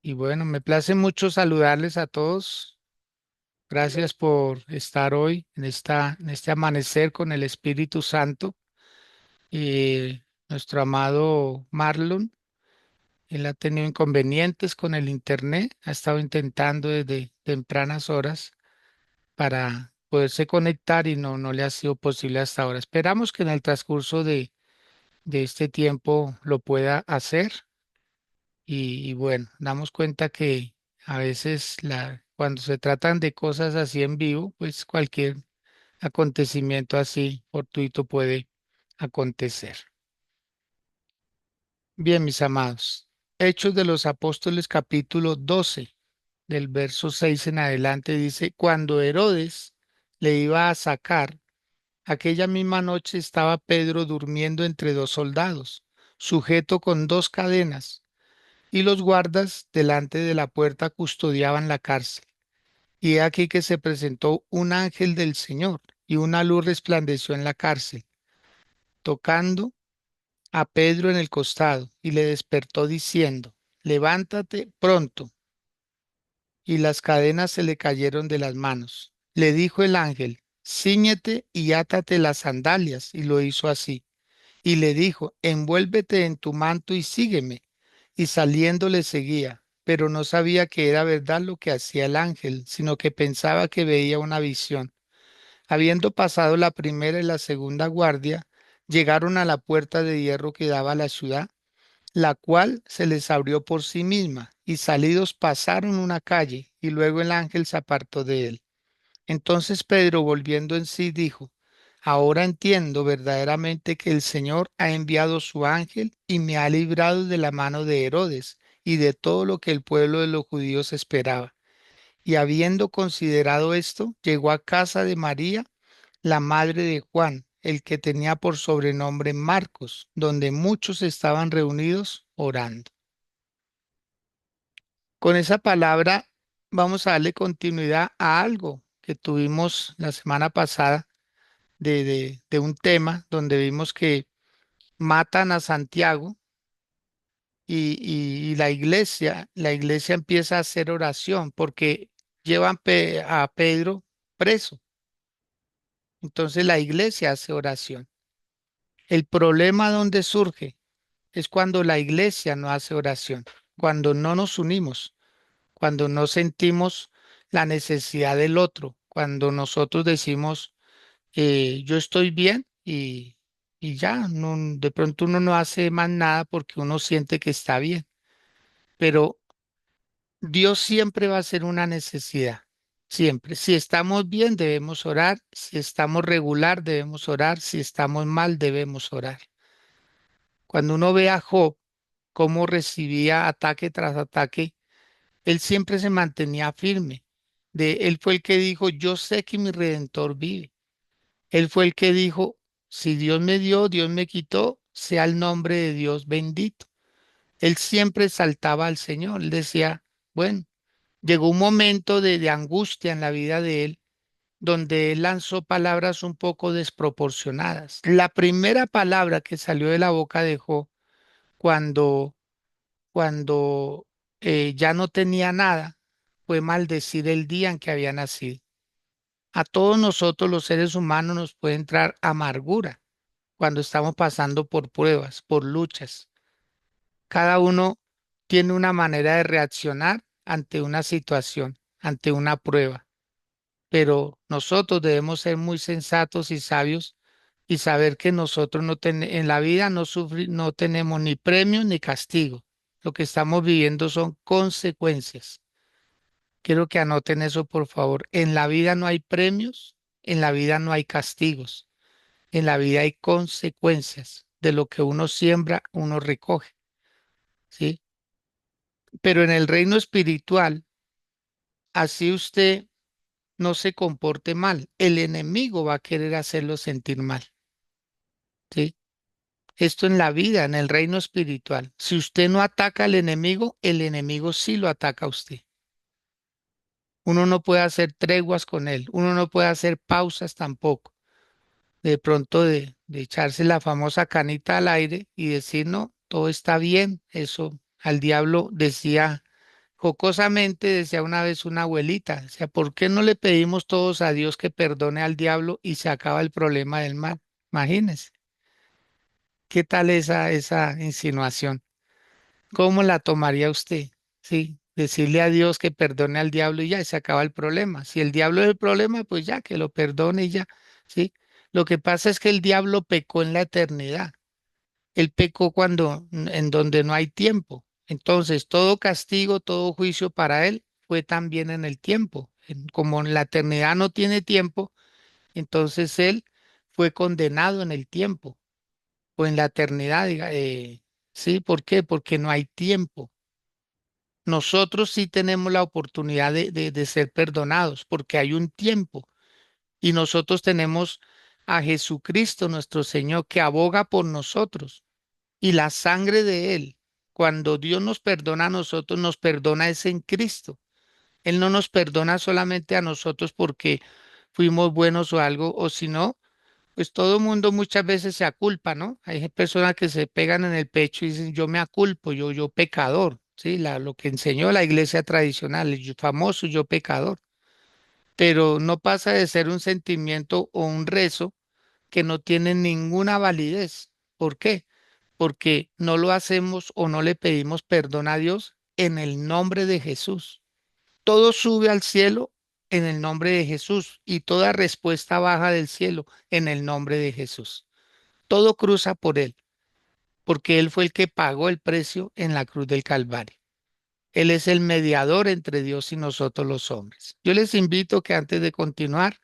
Y bueno, me place mucho saludarles a todos. Gracias por estar hoy en este amanecer con el Espíritu Santo. Nuestro amado Marlon, él ha tenido inconvenientes con el internet, ha estado intentando desde tempranas horas para poderse conectar y no le ha sido posible hasta ahora. Esperamos que en el transcurso de este tiempo lo pueda hacer. Y bueno, damos cuenta que a veces cuando se tratan de cosas así en vivo, pues cualquier acontecimiento así fortuito puede acontecer. Bien, mis amados. Hechos de los Apóstoles capítulo 12, del verso 6 en adelante, dice, cuando Herodes le iba a sacar, aquella misma noche estaba Pedro durmiendo entre dos soldados, sujeto con dos cadenas, y los guardas delante de la puerta custodiaban la cárcel. Y he aquí que se presentó un ángel del Señor, y una luz resplandeció en la cárcel, tocando a Pedro en el costado, y le despertó diciendo, levántate pronto. Y las cadenas se le cayeron de las manos. Le dijo el ángel, cíñete y átate las sandalias, y lo hizo así. Y le dijo, envuélvete en tu manto y sígueme. Y saliendo le seguía, pero no sabía que era verdad lo que hacía el ángel, sino que pensaba que veía una visión. Habiendo pasado la primera y la segunda guardia, llegaron a la puerta de hierro que daba a la ciudad, la cual se les abrió por sí misma, y salidos pasaron una calle, y luego el ángel se apartó de él. Entonces Pedro, volviendo en sí, dijo, ahora entiendo verdaderamente que el Señor ha enviado su ángel y me ha librado de la mano de Herodes y de todo lo que el pueblo de los judíos esperaba. Y habiendo considerado esto, llegó a casa de María, la madre de Juan, el que tenía por sobrenombre Marcos, donde muchos estaban reunidos orando. Con esa palabra vamos a darle continuidad a algo que tuvimos la semana pasada de un tema donde vimos que matan a Santiago y la iglesia empieza a hacer oración porque llevan a Pedro preso. Entonces la iglesia hace oración. El problema donde surge es cuando la iglesia no hace oración, cuando no nos unimos, cuando no sentimos la necesidad del otro, cuando nosotros decimos, yo estoy bien y ya, de pronto uno no hace más nada porque uno siente que está bien, pero Dios siempre va a ser una necesidad, siempre. Si estamos bien, debemos orar, si estamos regular, debemos orar, si estamos mal, debemos orar. Cuando uno ve a Job, cómo recibía ataque tras ataque, él siempre se mantenía firme. Él fue el que dijo, yo sé que mi redentor vive. Él fue el que dijo, si Dios me dio, Dios me quitó, sea el nombre de Dios bendito. Él siempre exaltaba al Señor. Él decía, bueno, llegó un momento de angustia en la vida de él, donde él lanzó palabras un poco desproporcionadas. La primera palabra que salió de la boca de Job cuando, cuando ya no tenía nada fue maldecir el día en que había nacido. A todos nosotros los seres humanos nos puede entrar amargura cuando estamos pasando por pruebas, por luchas. Cada uno tiene una manera de reaccionar ante una situación, ante una prueba, pero nosotros debemos ser muy sensatos y sabios y saber que nosotros en la vida no tenemos ni premios ni castigo. Lo que estamos viviendo son consecuencias. Quiero que anoten eso, por favor. En la vida no hay premios, en la vida no hay castigos. En la vida hay consecuencias de lo que uno siembra, uno recoge, ¿sí? Pero en el reino espiritual, así usted no se comporte mal, el enemigo va a querer hacerlo sentir mal, ¿sí? Esto en la vida, en el reino espiritual. Si usted no ataca al enemigo, el enemigo sí lo ataca a usted. Uno no puede hacer treguas con él, uno no puede hacer pausas tampoco. De pronto de echarse la famosa canita al aire y decir, no, todo está bien. Eso al diablo decía Jocosamente decía una vez una abuelita, decía, ¿por qué no le pedimos todos a Dios que perdone al diablo y se acaba el problema del mal? Imagínense, ¿qué tal esa insinuación? ¿Cómo la tomaría usted? Sí, decirle a Dios que perdone al diablo y ya y se acaba el problema. Si el diablo es el problema, pues ya, que lo perdone y ya, ¿sí? Lo que pasa es que el diablo pecó en la eternidad. Él pecó en donde no hay tiempo. Entonces, todo castigo, todo juicio para él fue también en el tiempo. Como en la eternidad no tiene tiempo, entonces él fue condenado en el tiempo o en la eternidad, ¿sí? ¿Por qué? Porque no hay tiempo. Nosotros sí tenemos la oportunidad de ser perdonados porque hay un tiempo y nosotros tenemos a Jesucristo, nuestro Señor, que aboga por nosotros y la sangre de Él. Cuando Dios nos perdona a nosotros, nos perdona es en Cristo. Él no nos perdona solamente a nosotros porque fuimos buenos o algo, o si no, pues todo el mundo muchas veces se aculpa, ¿no? Hay personas que se pegan en el pecho y dicen, yo me aculpo, yo pecador, ¿sí? Lo que enseñó la iglesia tradicional, el famoso yo pecador, pero no pasa de ser un sentimiento o un rezo que no tiene ninguna validez. ¿Por qué? Porque no lo hacemos o no le pedimos perdón a Dios en el nombre de Jesús. Todo sube al cielo en el nombre de Jesús y toda respuesta baja del cielo en el nombre de Jesús. Todo cruza por Él, porque Él fue el que pagó el precio en la cruz del Calvario. Él es el mediador entre Dios y nosotros los hombres. Yo les invito que antes de continuar,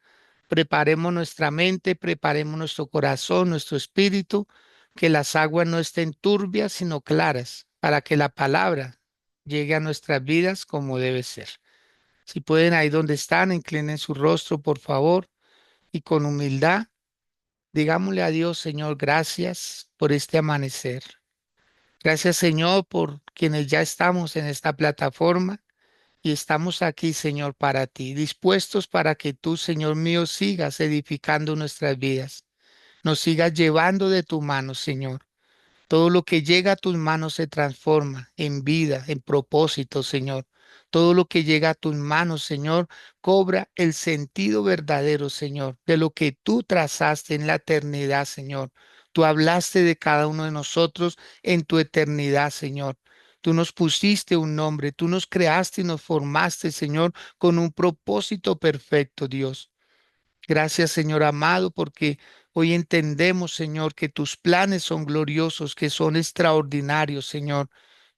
preparemos nuestra mente, preparemos nuestro corazón, nuestro espíritu, que las aguas no estén turbias, sino claras, para que la palabra llegue a nuestras vidas como debe ser. Si pueden, ahí donde están, inclinen su rostro, por favor, y con humildad, digámosle a Dios, Señor, gracias por este amanecer. Gracias, Señor, por quienes ya estamos en esta plataforma y estamos aquí, Señor, para ti, dispuestos para que tú, Señor mío, sigas edificando nuestras vidas, nos sigas llevando de tu mano, Señor. Todo lo que llega a tus manos se transforma en vida, en propósito, Señor. Todo lo que llega a tus manos, Señor, cobra el sentido verdadero, Señor, de lo que tú trazaste en la eternidad, Señor. Tú hablaste de cada uno de nosotros en tu eternidad, Señor. Tú nos pusiste un nombre, tú nos creaste y nos formaste, Señor, con un propósito perfecto, Dios. Gracias, Señor amado, porque hoy entendemos, Señor, que tus planes son gloriosos, que son extraordinarios, Señor.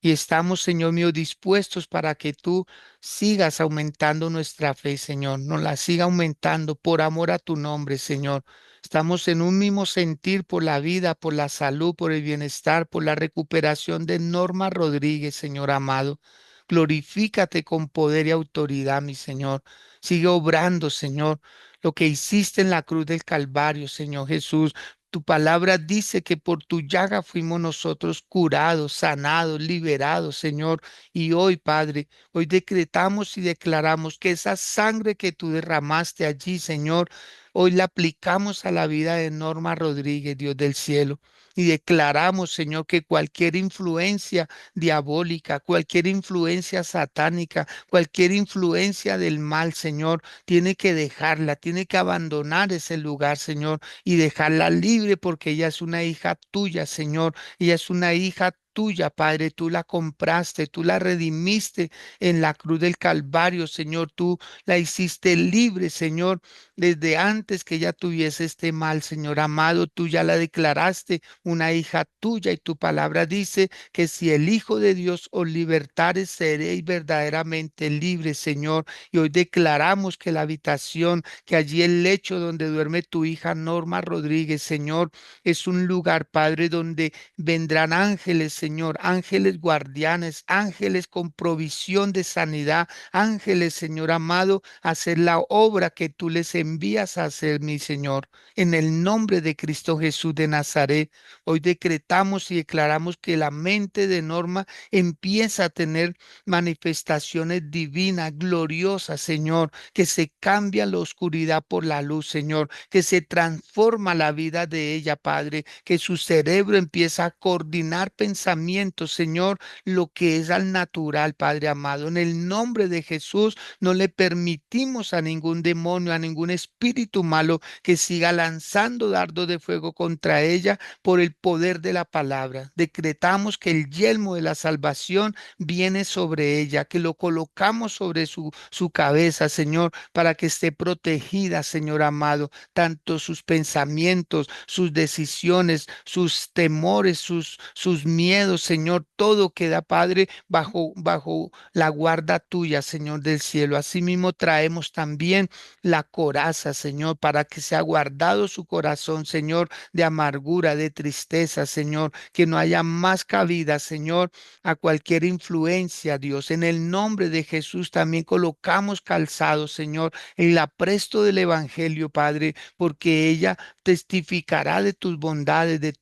Y estamos, Señor mío, dispuestos para que tú sigas aumentando nuestra fe, Señor. Nos la siga aumentando por amor a tu nombre, Señor. Estamos en un mismo sentir por la vida, por la salud, por el bienestar, por la recuperación de Norma Rodríguez, Señor amado. Glorifícate con poder y autoridad, mi Señor. Sigue obrando, Señor lo que hiciste en la cruz del Calvario, Señor Jesús. Tu palabra dice que por tu llaga fuimos nosotros curados, sanados, liberados, Señor. Y hoy, Padre, hoy decretamos y declaramos que esa sangre que tú derramaste allí, Señor, hoy la aplicamos a la vida de Norma Rodríguez, Dios del cielo. Y declaramos, Señor, que cualquier influencia diabólica, cualquier influencia satánica, cualquier influencia del mal, Señor, tiene que dejarla, tiene que abandonar ese lugar, Señor, y dejarla libre porque ella es una hija tuya, Señor. Ella es una hija tuya, Padre. Tú la compraste, tú la redimiste en la cruz del Calvario, Señor. Tú la hiciste libre, Señor, desde antes que ella tuviese este mal, Señor amado. Tú ya la declaraste una hija tuya y tu palabra dice que si el Hijo de Dios os libertare, seréis verdaderamente libres, Señor. Y hoy declaramos que la habitación, que allí el lecho donde duerme tu hija Norma Rodríguez, Señor, es un lugar, Padre, donde vendrán ángeles, Señor, ángeles guardianes, ángeles con provisión de sanidad, ángeles, Señor amado, a hacer la obra que tú les envías a hacer, mi Señor. En el nombre de Cristo Jesús de Nazaret, hoy decretamos y declaramos que la mente de Norma empieza a tener manifestaciones divinas, gloriosas, Señor, que se cambia la oscuridad por la luz, Señor, que se transforma la vida de ella, Padre, que su cerebro empieza a coordinar pensamientos pensamientos, Señor, lo que es al natural, Padre amado. En el nombre de Jesús no le permitimos a ningún demonio, a ningún espíritu malo que siga lanzando dardos de fuego contra ella por el poder de la palabra. Decretamos que el yelmo de la salvación viene sobre ella, que lo colocamos sobre su cabeza, Señor, para que esté protegida, Señor amado, tanto sus pensamientos, sus decisiones, sus temores, sus miedos, Señor, todo queda, Padre, bajo la guarda tuya, Señor del cielo. Asimismo, traemos también la coraza, Señor, para que sea guardado su corazón, Señor, de amargura, de tristeza, Señor, que no haya más cabida, Señor, a cualquier influencia, Dios. En el nombre de Jesús también colocamos calzado, Señor, el apresto del Evangelio, Padre, porque ella testificará de tus bondades, de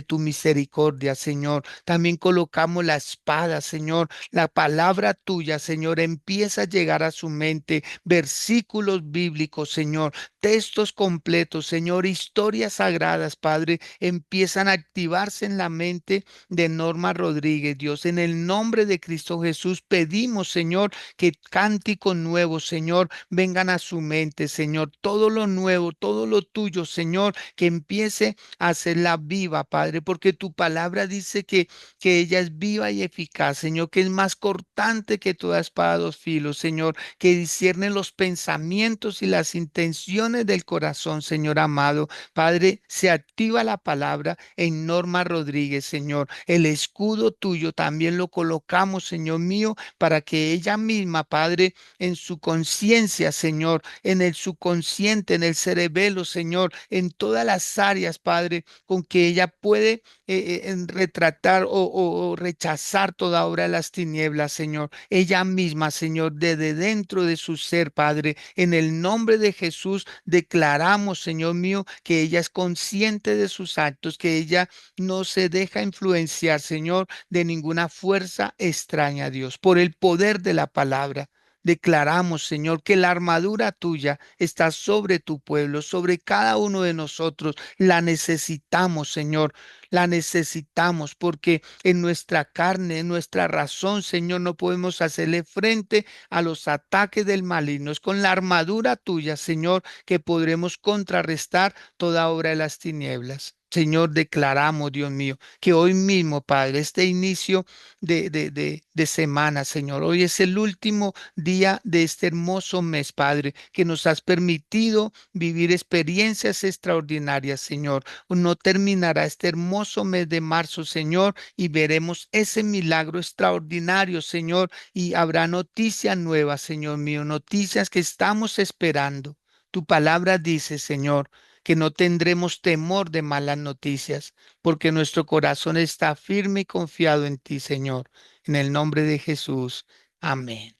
tu misericordia, Señor. También colocamos la espada, Señor, la palabra tuya, Señor, empieza a llegar a su mente, versículos bíblicos, Señor, textos completos, Señor, historias sagradas, Padre, empiezan a activarse en la mente de Norma Rodríguez, Dios. En el nombre de Cristo Jesús pedimos, Señor, que cánticos nuevos, Señor, vengan a su mente, Señor. Todo lo nuevo, todo lo tuyo, Señor, que empiece a hacerla viva, Padre, porque tu palabra dice que ella es viva y eficaz, Señor, que es más cortante que toda espada de dos filos, Señor, que discierne los pensamientos y las intenciones del corazón, Señor amado. Padre, se activa la palabra en Norma Rodríguez, Señor. El escudo tuyo también lo colocamos, Señor mío, para que ella misma, Padre, en su conciencia, Señor, en el subconsciente, en el cerebelo, Señor, en todas las áreas, Padre, con que ella puede en retratar o rechazar toda obra de las tinieblas, Señor. Ella misma, Señor, desde dentro de su ser, Padre, en el nombre de Jesús, declaramos, Señor mío, que ella es consciente de sus actos, que ella no se deja influenciar, Señor, de ninguna fuerza extraña a Dios, por el poder de la palabra. Declaramos, Señor, que la armadura tuya está sobre tu pueblo, sobre cada uno de nosotros. La necesitamos, Señor. La necesitamos porque en nuestra carne, en nuestra razón, Señor, no podemos hacerle frente a los ataques del maligno. Es con la armadura tuya, Señor, que podremos contrarrestar toda obra de las tinieblas. Señor, declaramos, Dios mío, que hoy mismo, Padre, este inicio de semana, Señor, hoy es el último día de este hermoso mes, Padre, que nos has permitido vivir experiencias extraordinarias, Señor. No terminará este hermoso mes de marzo, Señor, y veremos ese milagro extraordinario, Señor, y habrá noticias nuevas, Señor mío, noticias que estamos esperando. Tu palabra dice, Señor, que no tendremos temor de malas noticias, porque nuestro corazón está firme y confiado en ti, Señor. En el nombre de Jesús. Amén.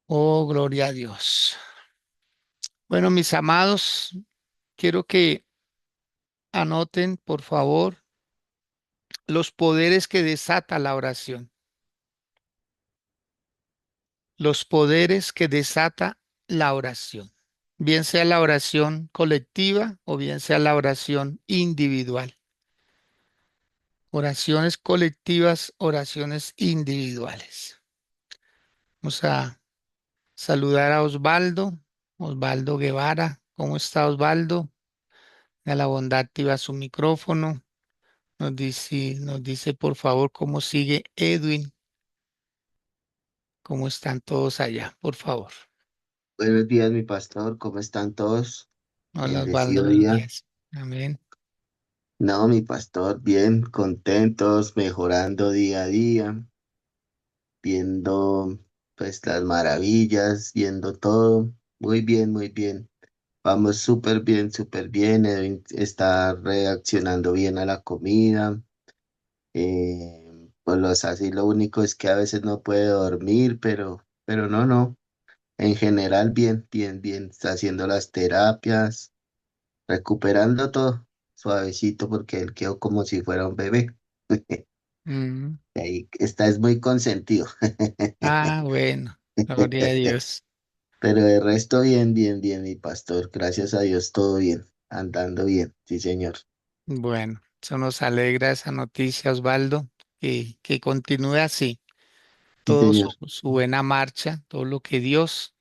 Oh, gloria a Dios. Bueno, mis amados, quiero que anoten, por favor, los poderes que desata la oración. Los poderes que desata la oración. Bien sea la oración colectiva o bien sea la oración individual. Oraciones colectivas, oraciones individuales. Vamos a saludar a Osvaldo, Osvaldo Guevara. ¿Cómo está Osvaldo? A la bondad activa su micrófono. Nos dice por favor cómo sigue Edwin, cómo están todos allá, por favor. Buenos días, mi pastor, ¿cómo están todos? Hola Osvaldo, Bendecido buenos día. días. Amén. No, mi pastor, bien, contentos, mejorando día a día, viendo pues las maravillas, viendo todo. Muy bien, muy bien. Vamos súper bien. Edwin está reaccionando bien a la comida. Pues así lo único es que a veces no puede dormir, pero no. En general, bien. Está haciendo las terapias, recuperando todo suavecito porque él quedó como si fuera un bebé. Mm. Ahí está, es muy consentido. Ah, bueno, gloria a Dios. Pero de resto bien, mi pastor. Gracias a Dios, todo bien, andando bien, sí, señor. Bueno. Eso nos alegra esa noticia, Osvaldo, que continúe así, Sí, todo señor. su buena marcha, todo lo que Dios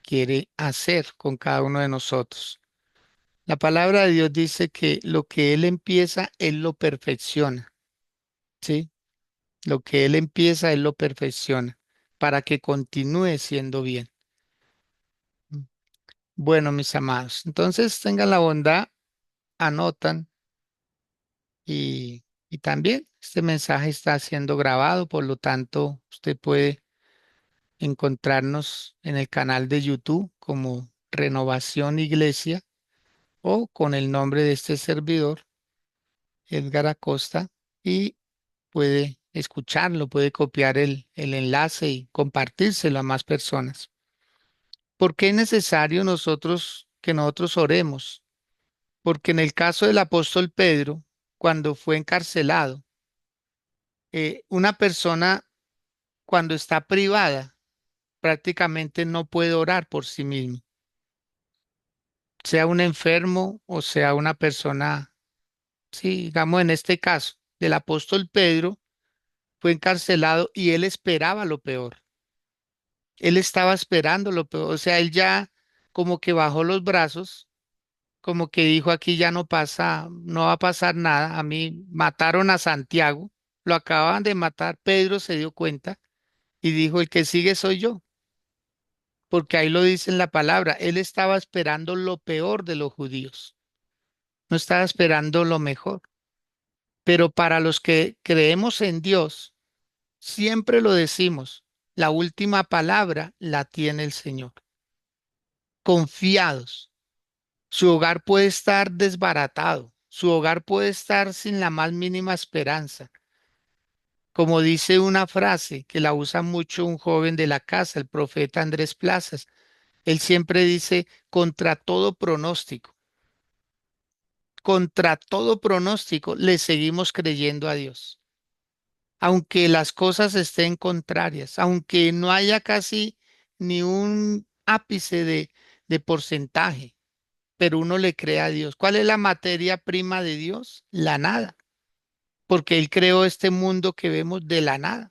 quiere hacer con cada uno de nosotros. La palabra de Dios dice que lo que Él empieza, Él lo perfecciona, ¿sí? Lo que Él empieza, Él lo perfecciona para que continúe siendo bien. Bueno, mis amados, entonces tengan la bondad, anotan y también este mensaje está siendo grabado, por lo tanto, usted puede encontrarnos en el canal de YouTube como Renovación Iglesia o con el nombre de este servidor, Edgar Acosta, y puede escucharlo, puede copiar el enlace y compartírselo a más personas. ¿Por qué es necesario que nosotros oremos? Porque en el caso del apóstol Pedro, cuando fue encarcelado, una persona cuando está privada prácticamente no puede orar por sí mismo, sea un enfermo o sea una persona, sí, digamos en este caso del apóstol Pedro, fue encarcelado y él esperaba lo peor. Él estaba esperando lo peor, o sea, él ya como que bajó los brazos, como que dijo aquí ya no pasa, no va a pasar nada. A mí mataron a Santiago, lo acaban de matar, Pedro se dio cuenta y dijo, el que sigue soy yo, porque ahí lo dice en la palabra, él estaba esperando lo peor de los judíos, no estaba esperando lo mejor. Pero para los que creemos en Dios, siempre lo decimos, la última palabra la tiene el Señor. Confiados. Su hogar puede estar desbaratado, su hogar puede estar sin la más mínima esperanza. Como dice una frase que la usa mucho un joven de la casa, el profeta Andrés Plazas, él siempre dice, contra todo pronóstico, le seguimos creyendo a Dios. Aunque las cosas estén contrarias, aunque no haya casi ni un ápice de porcentaje, pero uno le cree a Dios. ¿Cuál es la materia prima de Dios? La nada, porque Él creó este mundo que vemos de la nada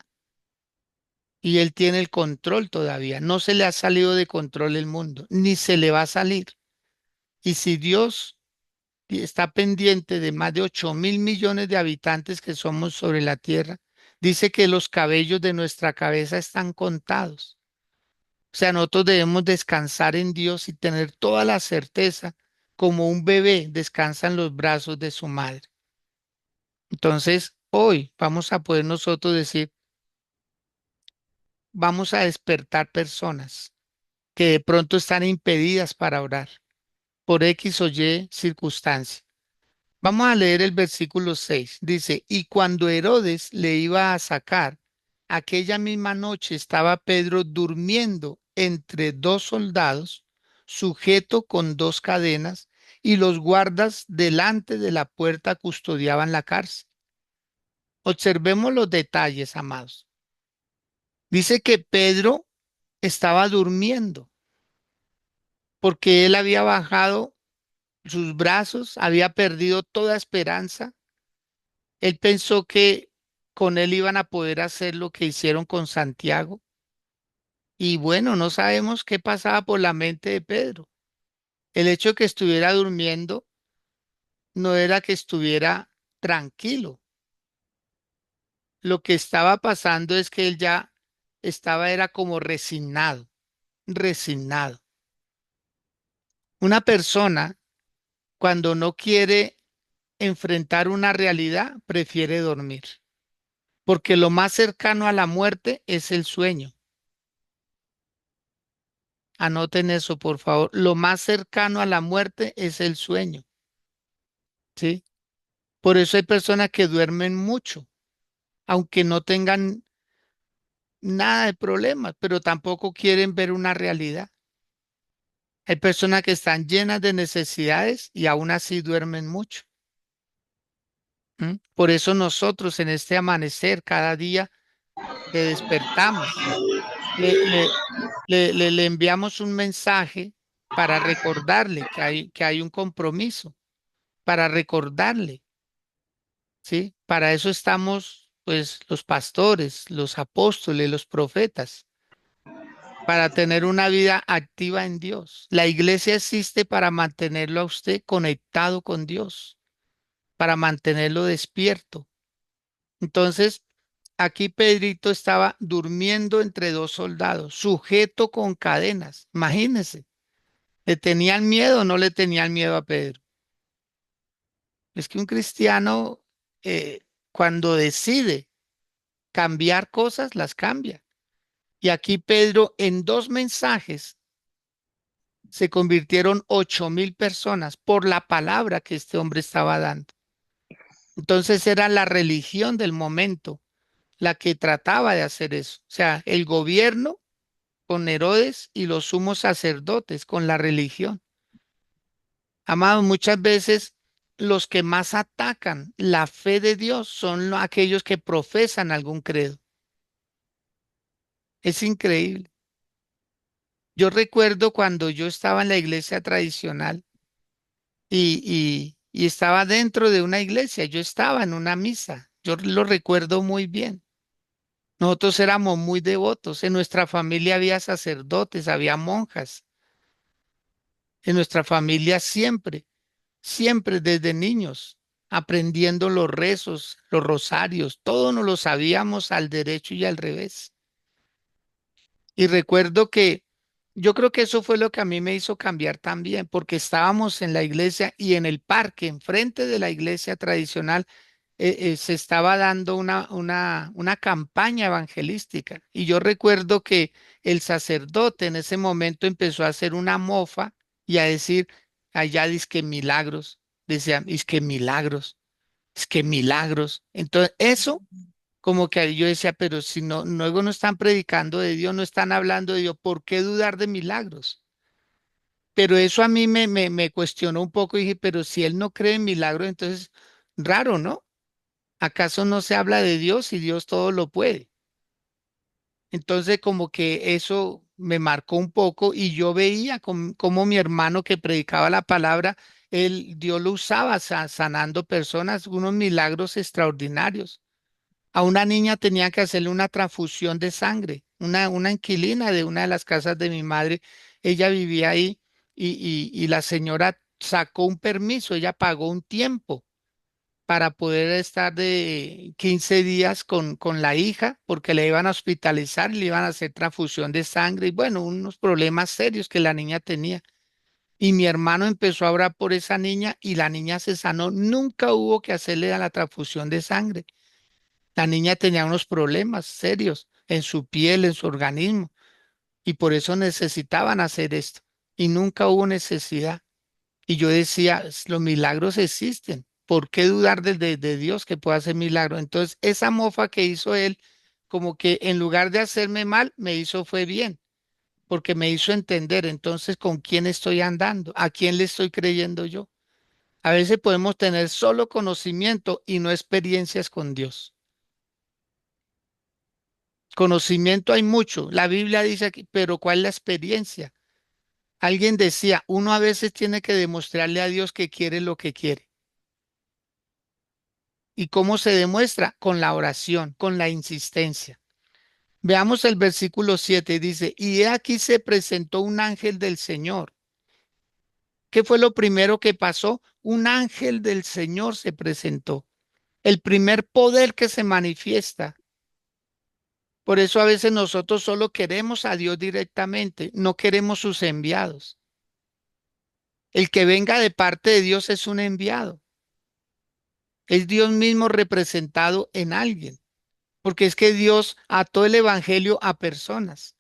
y Él tiene el control todavía. No se le ha salido de control el mundo, ni se le va a salir. Y si Dios está pendiente de más de 8.000 millones de habitantes que somos sobre la tierra, dice que los cabellos de nuestra cabeza están contados. O sea, nosotros debemos descansar en Dios y tener toda la certeza, como un bebé descansa en los brazos de su madre. Entonces, hoy vamos a poder nosotros decir, vamos a despertar personas que de pronto están impedidas para orar por X o Y circunstancia. Vamos a leer el versículo 6. Dice, y cuando Herodes le iba a sacar, aquella misma noche estaba Pedro durmiendo entre dos soldados, sujeto con dos cadenas, y los guardas delante de la puerta custodiaban la cárcel. Observemos los detalles, amados. Dice que Pedro estaba durmiendo porque él había bajado sus brazos, había perdido toda esperanza. Él pensó que con él iban a poder hacer lo que hicieron con Santiago. Y bueno, no sabemos qué pasaba por la mente de Pedro. El hecho de que estuviera durmiendo no era que estuviera tranquilo. Lo que estaba pasando es que él ya era como resignado, resignado. Una persona cuando no quiere enfrentar una realidad, prefiere dormir, porque lo más cercano a la muerte es el sueño. Anoten eso, por favor. Lo más cercano a la muerte es el sueño, ¿sí? Por eso hay personas que duermen mucho, aunque no tengan nada de problemas, pero tampoco quieren ver una realidad. Hay personas que están llenas de necesidades y aún así duermen mucho. ¿M? Por eso nosotros en este amanecer, cada día que despertamos, le, le, le enviamos un mensaje para recordarle que hay un compromiso, para recordarle. ¿sí? Para eso estamos, pues, los pastores, los apóstoles, los profetas, para tener una vida activa en Dios. La iglesia existe para mantenerlo a usted conectado con Dios, para mantenerlo despierto. Entonces, aquí Pedrito estaba durmiendo entre dos soldados, sujeto con cadenas. Imagínense, ¿le tenían miedo o no le tenían miedo a Pedro? Es que un cristiano, cuando decide cambiar cosas, las cambia. Y aquí Pedro, en dos mensajes, se convirtieron 8.000 personas por la palabra que este hombre estaba dando. Entonces era la religión del momento la que trataba de hacer eso. O sea, el gobierno con Herodes y los sumos sacerdotes con la religión. Amados, muchas veces los que más atacan la fe de Dios son aquellos que profesan algún credo. Es increíble. Yo recuerdo cuando yo estaba en la iglesia tradicional y estaba dentro de una iglesia, yo estaba en una misa, yo lo recuerdo muy bien. Nosotros éramos muy devotos, en nuestra familia había sacerdotes, había monjas, en nuestra familia siempre, siempre desde niños, aprendiendo los rezos, los rosarios, todo nos lo sabíamos al derecho y al revés. Y recuerdo que yo creo que eso fue lo que a mí me hizo cambiar también, porque estábamos en la iglesia y en el parque, enfrente de la iglesia tradicional, se estaba dando una campaña evangelística. Y yo recuerdo que el sacerdote en ese momento empezó a hacer una mofa y a decir, allá dice que milagros, decían, es que milagros. Entonces, eso como que ahí yo decía, pero si no, luego no están predicando de Dios, no están hablando de Dios, ¿por qué dudar de milagros? Pero eso a mí me cuestionó un poco y dije, pero si él no cree en milagros, entonces, raro, ¿no? ¿Acaso no se habla de Dios y Dios todo lo puede? Entonces, como que eso me marcó un poco y yo veía como mi hermano que predicaba la palabra, Dios lo usaba sanando personas, unos milagros extraordinarios. A una niña tenía que hacerle una transfusión de sangre, una inquilina de una de las casas de mi madre. Ella vivía ahí y la señora sacó un permiso, ella pagó un tiempo para poder estar de 15 días con la hija, porque le iban a hospitalizar y le iban a hacer transfusión de sangre y bueno, unos problemas serios que la niña tenía. Y mi hermano empezó a orar por esa niña y la niña se sanó. Nunca hubo que hacerle a la transfusión de sangre. La niña tenía unos problemas serios en su piel, en su organismo, y por eso necesitaban hacer esto. Y nunca hubo necesidad. Y yo decía, Los milagros existen. ¿Por qué dudar de Dios que pueda hacer milagros?" Entonces, esa mofa que hizo él, como que en lugar de hacerme mal, me hizo fue bien, porque me hizo entender entonces con quién estoy andando, a quién le estoy creyendo yo. A veces podemos tener solo conocimiento y no experiencias con Dios. Conocimiento hay mucho. La Biblia dice aquí, pero ¿cuál es la experiencia? Alguien decía, uno a veces tiene que demostrarle a Dios que quiere lo que quiere. ¿Y cómo se demuestra? Con la oración, con la insistencia. Veamos el versículo 7, dice, y he aquí se presentó un ángel del Señor. ¿Qué fue lo primero que pasó? Un ángel del Señor se presentó. El primer poder que se manifiesta. Por eso a veces nosotros solo queremos a Dios directamente, no queremos sus enviados. El que venga de parte de Dios es un enviado. Es Dios mismo representado en alguien. Porque es que Dios ató el evangelio a personas.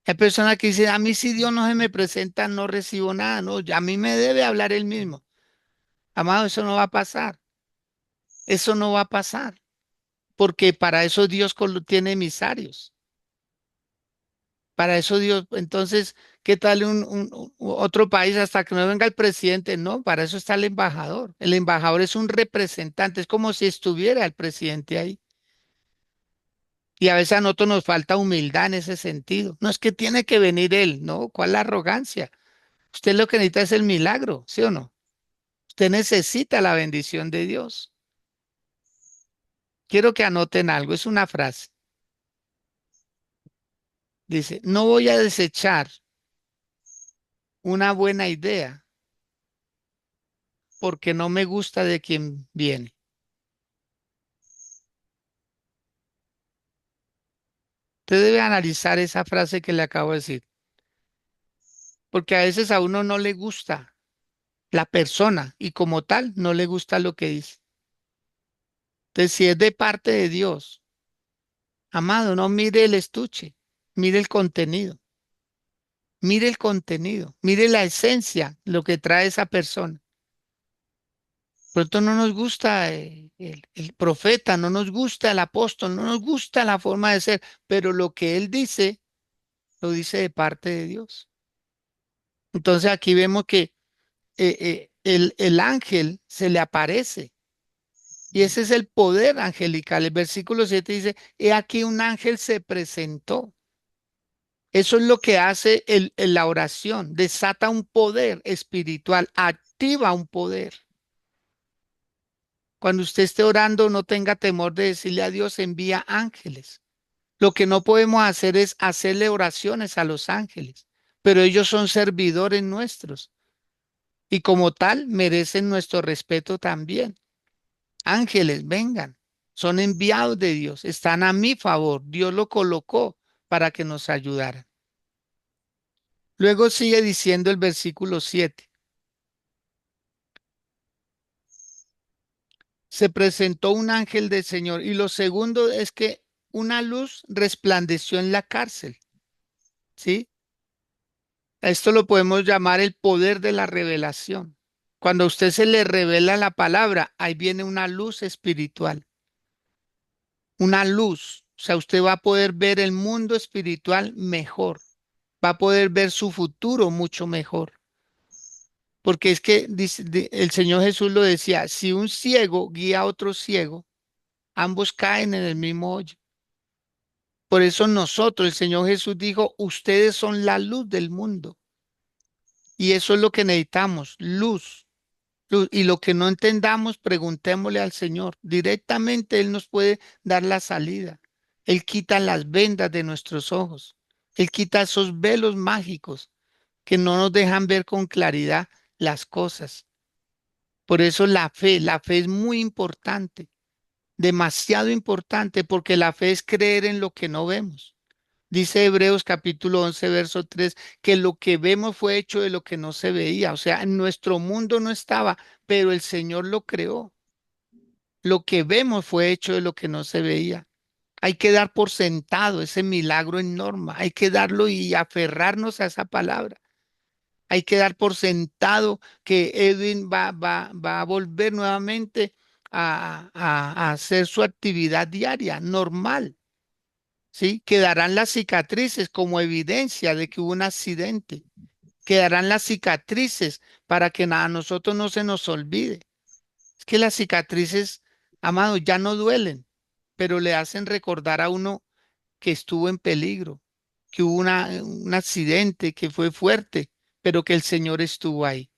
Hay personas que dicen, a mí si Dios no se me presenta, no recibo nada. No, a mí me debe hablar él mismo. Amado, eso no va a pasar. Eso no va a pasar. Porque para eso Dios tiene emisarios. Para eso Dios, entonces, ¿qué tal otro país hasta que no venga el presidente? No, para eso está el embajador. El embajador es un representante, es como si estuviera el presidente ahí. Y a veces a nosotros nos falta humildad en ese sentido. No es que tiene que venir él, no, ¿cuál la arrogancia? Usted lo que necesita es el milagro, ¿sí o no? Usted necesita la bendición de Dios. Quiero que anoten algo, es una frase. Dice, no voy a desechar una buena idea porque no me gusta de quien viene. Usted debe analizar esa frase que le acabo de decir, porque a veces a uno no le gusta la persona y como tal no le gusta lo que dice. Entonces, si es de parte de Dios, amado, no mire el estuche, mire el contenido, mire el contenido, mire la esencia, lo que trae esa persona. Pronto no nos gusta el profeta, no nos gusta el apóstol, no nos gusta la forma de ser, pero lo que él dice, lo dice de parte de Dios. Entonces aquí vemos que el ángel se le aparece y ese es el poder angelical. El versículo 7 dice, he aquí un ángel se presentó. Eso es lo que hace la oración, desata un poder espiritual, activa un poder. Cuando usted esté orando, no tenga temor de decirle a Dios, envía ángeles. Lo que no podemos hacer es hacerle oraciones a los ángeles, pero ellos son servidores nuestros y como tal merecen nuestro respeto también. Ángeles, vengan, son enviados de Dios, están a mi favor. Dios lo colocó para que nos ayudaran. Luego sigue diciendo el versículo 7. Se presentó un ángel del Señor y lo segundo es que una luz resplandeció en la cárcel, ¿sí? A esto lo podemos llamar el poder de la revelación. Cuando a usted se le revela la palabra, ahí viene una luz espiritual, una luz. O sea, usted va a poder ver el mundo espiritual mejor, va a poder ver su futuro mucho mejor. Porque es que el Señor Jesús lo decía, si un ciego guía a otro ciego, ambos caen en el mismo hoyo. Por eso nosotros, el Señor Jesús dijo, ustedes son la luz del mundo. Y eso es lo que necesitamos, luz. Y lo que no entendamos, preguntémosle al Señor. Directamente Él nos puede dar la salida. Él quita las vendas de nuestros ojos. Él quita esos velos mágicos que no nos dejan ver con claridad las cosas. Por eso la fe es muy importante, demasiado importante, porque la fe es creer en lo que no vemos. Dice Hebreos capítulo 11 verso 3 que lo que vemos fue hecho de lo que no se veía. O sea, en nuestro mundo no estaba, pero el Señor lo creó. Lo que vemos fue hecho de lo que no se veía. Hay que dar por sentado ese milagro en norma. Hay que darlo y aferrarnos a esa palabra. Hay que dar por sentado que Edwin va a volver nuevamente a hacer su actividad diaria, normal. ¿Sí? Quedarán las cicatrices como evidencia de que hubo un accidente. Quedarán las cicatrices para que a nosotros no se nos olvide. Es que las cicatrices, amado, ya no duelen, pero le hacen recordar a uno que estuvo en peligro, que hubo un accidente, que fue fuerte, pero que el Señor estuvo ahí,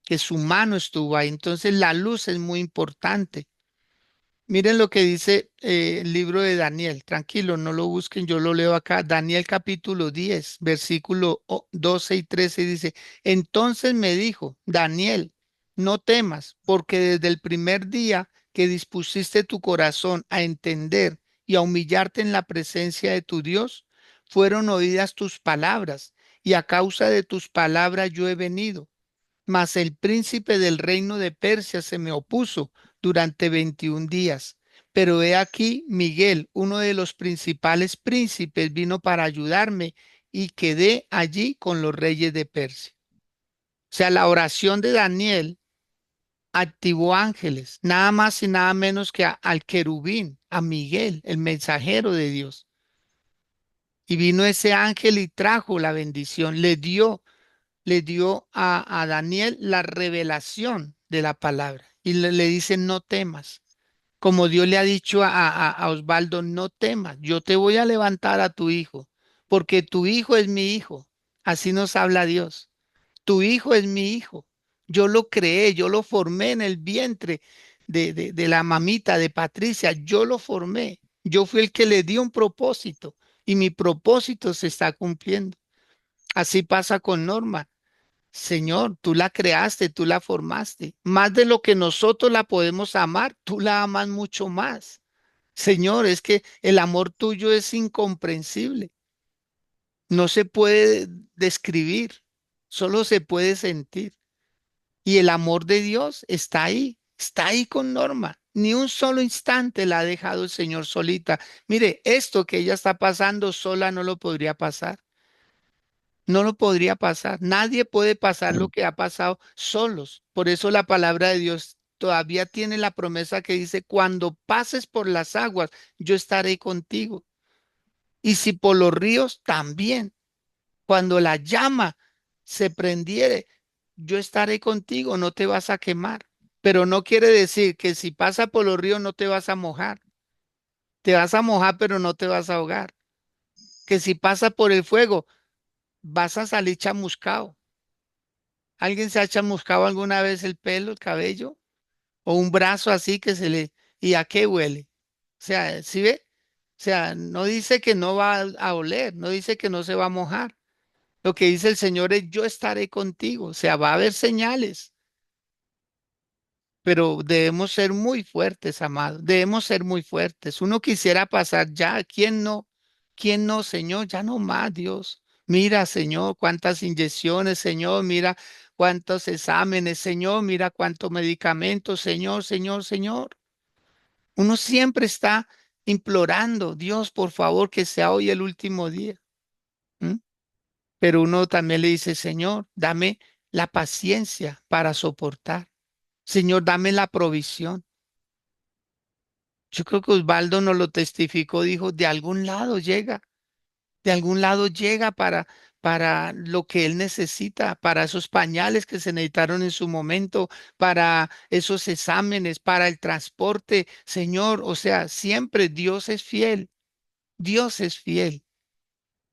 que su mano estuvo ahí. Entonces la luz es muy importante. Miren lo que dice el libro de Daniel. Tranquilo, no lo busquen, yo lo leo acá. Daniel capítulo 10, versículo 12 y 13 dice, entonces me dijo, Daniel, no temas, porque desde el primer día que dispusiste tu corazón a entender y a humillarte en la presencia de tu Dios, fueron oídas tus palabras, y a causa de tus palabras yo he venido. Mas el príncipe del reino de Persia se me opuso durante 21 días. Pero he aquí, Miguel, uno de los principales príncipes, vino para ayudarme y quedé allí con los reyes de Persia. O sea, la oración de Daniel activó ángeles, nada más y nada menos que al querubín, a Miguel, el mensajero de Dios. Y vino ese ángel y trajo la bendición, le dio a Daniel la revelación de la palabra y le dice, no temas. Como Dios le ha dicho a Osvaldo, no temas, yo te voy a levantar a tu hijo, porque tu hijo es mi hijo. Así nos habla Dios. Tu hijo es mi hijo. Yo lo creé, yo lo formé en el vientre de la mamita, de Patricia, yo lo formé. Yo fui el que le dio un propósito y mi propósito se está cumpliendo. Así pasa con Norma. Señor, tú la creaste, tú la formaste. Más de lo que nosotros la podemos amar, tú la amas mucho más. Señor, es que el amor tuyo es incomprensible. No se puede describir, solo se puede sentir. Y el amor de Dios está ahí con Norma. Ni un solo instante la ha dejado el Señor solita. Mire, esto que ella está pasando sola no lo podría pasar. No lo podría pasar. Nadie puede pasar lo que ha pasado solos. Por eso la palabra de Dios todavía tiene la promesa que dice, cuando pases por las aguas, yo estaré contigo. Y si por los ríos, también. Cuando la llama se prendiere, yo estaré contigo, no te vas a quemar. Pero no quiere decir que si pasa por los ríos no te vas a mojar. Te vas a mojar, pero no te vas a ahogar. Que si pasa por el fuego, vas a salir chamuscado. ¿Alguien se ha chamuscado alguna vez el pelo, el cabello? O un brazo así que se le... ¿Y a qué huele? O sea, ¿sí ve? O sea, no dice que no va a oler, no dice que no se va a mojar. Lo que dice el Señor es, yo estaré contigo. O sea, va a haber señales, pero debemos ser muy fuertes, amados. Debemos ser muy fuertes. Uno quisiera pasar ya. ¿Quién no? ¿Quién no, Señor? Ya no más, Dios. Mira, Señor, cuántas inyecciones, Señor. Mira cuántos exámenes, Señor. Mira cuántos medicamentos, Señor, Señor, Señor. Uno siempre está implorando, Dios, por favor, que sea hoy el último día. ¿M? Pero uno también le dice, Señor, dame la paciencia para soportar. Señor, dame la provisión. Yo creo que Osvaldo nos lo testificó, dijo, de algún lado llega para lo que él necesita, para esos pañales que se necesitaron en su momento, para esos exámenes, para el transporte. Señor, o sea, siempre Dios es fiel, Dios es fiel.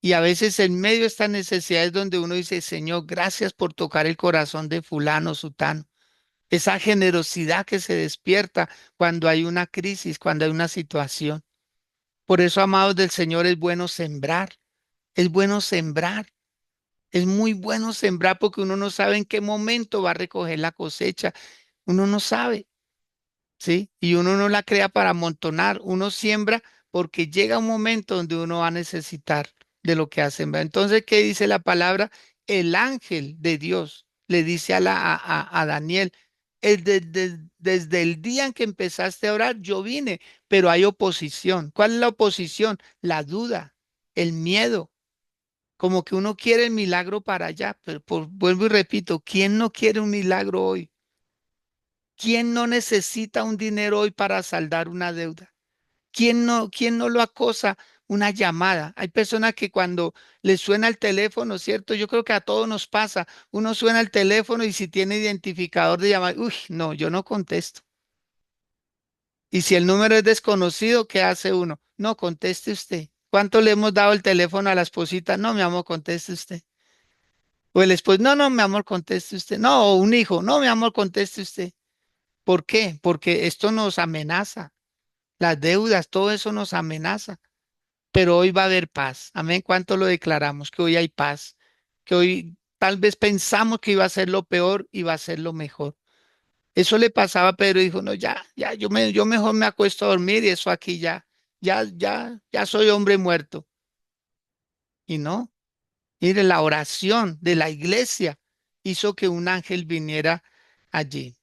Y a veces en medio de estas necesidades donde uno dice, Señor, gracias por tocar el corazón de fulano, sutano. Esa generosidad que se despierta cuando hay una crisis, cuando hay una situación. Por eso, amados del Señor, es bueno sembrar, es bueno sembrar, es muy bueno sembrar porque uno no sabe en qué momento va a recoger la cosecha, uno no sabe. ¿Sí? Y uno no la crea para amontonar, uno siembra porque llega un momento donde uno va a necesitar de lo que ha sembrado. Entonces, ¿qué dice la palabra? El ángel de Dios le dice a Daniel, desde el día en que empezaste a orar, yo vine, pero hay oposición. ¿Cuál es la oposición? La duda, el miedo. Como que uno quiere el milagro para allá, pero vuelvo y repito, ¿quién no quiere un milagro hoy? ¿Quién no necesita un dinero hoy para saldar una deuda? Quién no lo acosa una llamada? Hay personas que cuando les suena el teléfono, ¿cierto? Yo creo que a todos nos pasa. Uno suena el teléfono y si tiene identificador de llamada, uy, no, yo no contesto. Y si el número es desconocido, ¿qué hace uno? No, conteste usted. ¿Cuánto le hemos dado el teléfono a la esposita? No, mi amor, conteste usted. O el esposo, no, no, mi amor, conteste usted. No, o un hijo, no, mi amor, conteste usted. ¿Por qué? Porque esto nos amenaza. Las deudas, todo eso nos amenaza. Pero hoy va a haber paz. Amén. ¿Cuánto lo declaramos? Que hoy hay paz. Que hoy tal vez pensamos que iba a ser lo peor y va a ser lo mejor. Eso le pasaba a Pedro y dijo, no, ya, yo mejor me acuesto a dormir y eso aquí ya soy hombre muerto. Y no, mire, la oración de la iglesia hizo que un ángel viniera allí.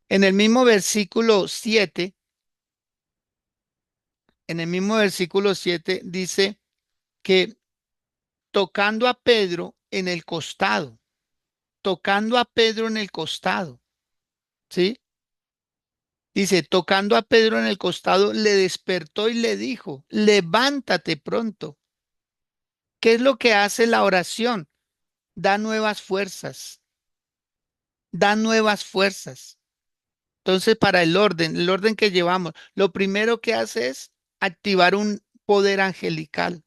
En el mismo versículo 7, en el mismo versículo 7 dice que tocando a Pedro en el costado, tocando a Pedro en el costado, ¿sí? Dice, tocando a Pedro en el costado, le despertó y le dijo, levántate pronto. ¿Qué es lo que hace la oración? Da nuevas fuerzas, da nuevas fuerzas. Entonces, para el orden que llevamos, lo primero que hace es activar un poder angelical.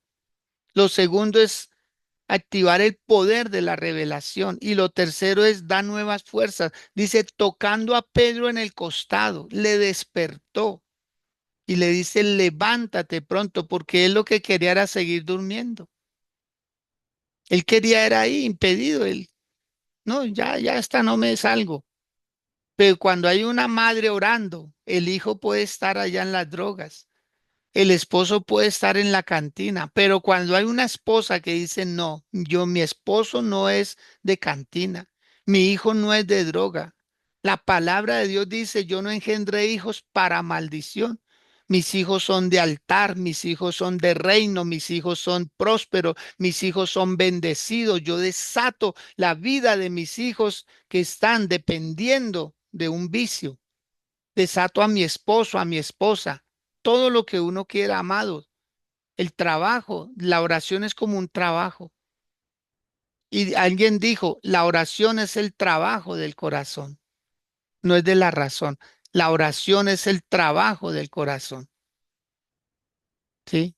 Lo segundo es activar el poder de la revelación. Y lo tercero es dar nuevas fuerzas. Dice, tocando a Pedro en el costado, le despertó y le dice, levántate pronto, porque él lo que quería era seguir durmiendo. Él quería era ahí, impedido. Él, no, ya está, no me salgo. Pero cuando hay una madre orando, el hijo puede estar allá en las drogas. El esposo puede estar en la cantina, pero cuando hay una esposa que dice, no, mi esposo no es de cantina, mi hijo no es de droga. La palabra de Dios dice, yo no engendré hijos para maldición. Mis hijos son de altar, mis hijos son de reino, mis hijos son prósperos, mis hijos son bendecidos. Yo desato la vida de mis hijos que están dependiendo de un vicio. Desato a mi esposo, a mi esposa, todo lo que uno quiera, amado. El trabajo, la oración es como un trabajo. Y alguien dijo, la oración es el trabajo del corazón, no es de la razón. La oración es el trabajo del corazón, ¿sí?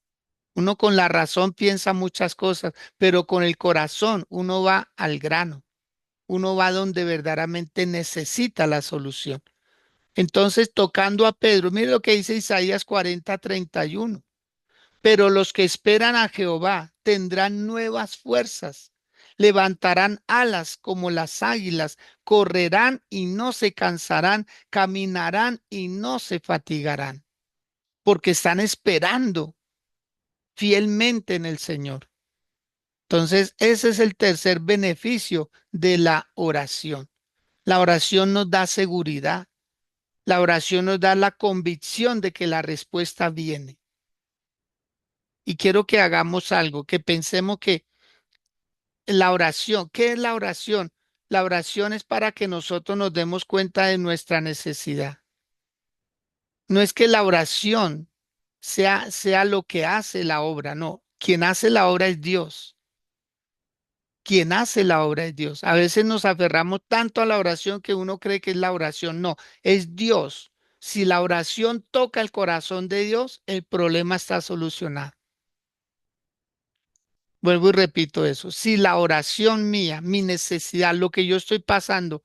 Uno con la razón piensa muchas cosas, pero con el corazón uno va al grano, uno va donde verdaderamente necesita la solución. Entonces, tocando a Pedro, mire lo que dice Isaías 40:31. Pero los que esperan a Jehová tendrán nuevas fuerzas, levantarán alas como las águilas, correrán y no se cansarán, caminarán y no se fatigarán, porque están esperando fielmente en el Señor. Entonces, ese es el tercer beneficio de la oración. La oración nos da seguridad. La oración nos da la convicción de que la respuesta viene. Y quiero que hagamos algo, que pensemos que la oración, ¿qué es la oración? La oración es para que nosotros nos demos cuenta de nuestra necesidad. No es que la oración sea lo que hace la obra, no. Quien hace la obra es Dios. Quien hace la obra es Dios. A veces nos aferramos tanto a la oración que uno cree que es la oración. No, es Dios. Si la oración toca el corazón de Dios, el problema está solucionado. Vuelvo y repito eso. Si la oración mía, mi necesidad, lo que yo estoy pasando,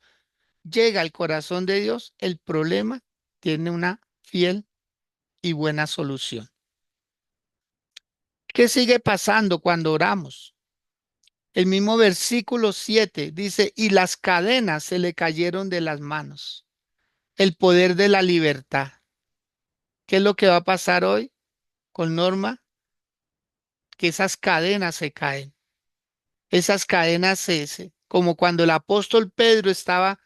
llega al corazón de Dios, el problema tiene una fiel y buena solución. ¿Qué sigue pasando cuando oramos? El mismo versículo 7 dice, y las cadenas se le cayeron de las manos. El poder de la libertad. ¿Qué es lo que va a pasar hoy con Norma? Que esas cadenas se caen. Esas cadenas como cuando el apóstol Pedro estaba